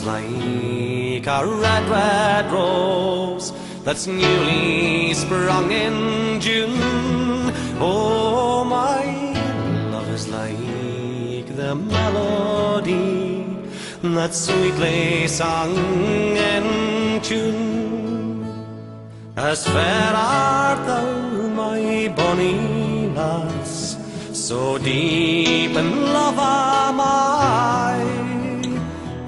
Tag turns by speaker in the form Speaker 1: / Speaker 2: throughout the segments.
Speaker 1: like a red, red rose that's newly sprung in June. Oh, my love is like the melodie that's sweetly sung in tune. As fair art thou, my bonny lass, so deep in love am I,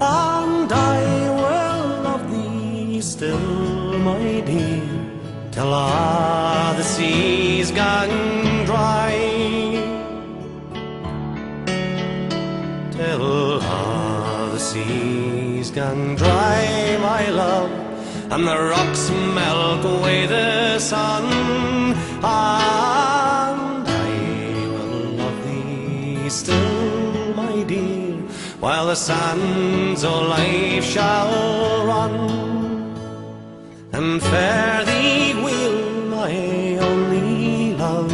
Speaker 1: and I will love thee still, my dear, till a' the seas gang dry. Till a' the seas gang dry, my love, and the rocks melt away the sun, and I will love thee still, my dear, while the sands of life shall run. And fare thee weel, my only love,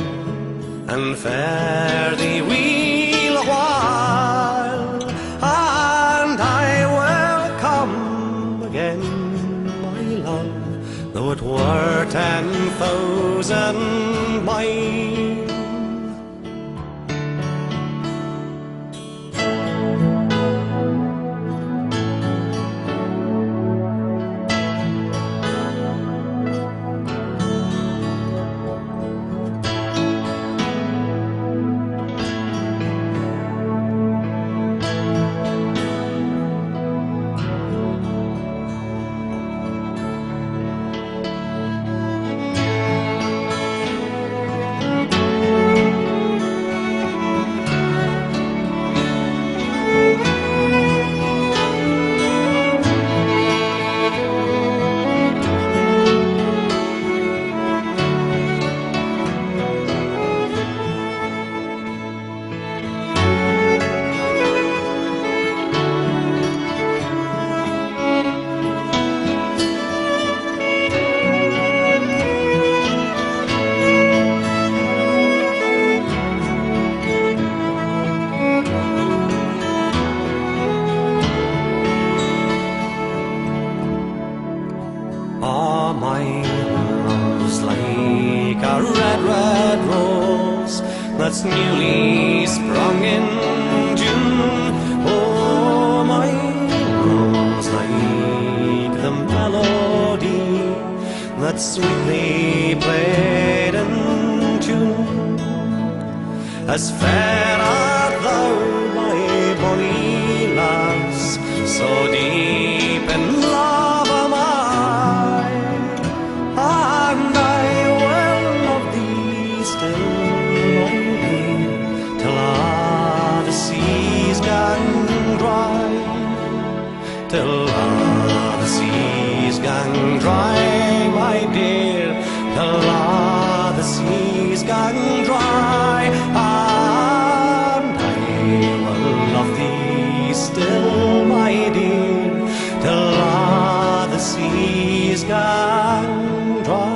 Speaker 1: and fare thee weel a while, and I will come again, my love, though it were 10,000 miles. Ah, my love's like a red, red rose that's newly sprung in June. Oh, my love's like the melodie that's sweetly played in tune. As fair art thou, my bonny lass, so deep in love am I, and I will love thee still, my dear, till a' the seas gang dry. Till a' the seas gang dry, my dear, till a' the seas gang dry, and I will love thee still, my dear, till a' the seas gang dry.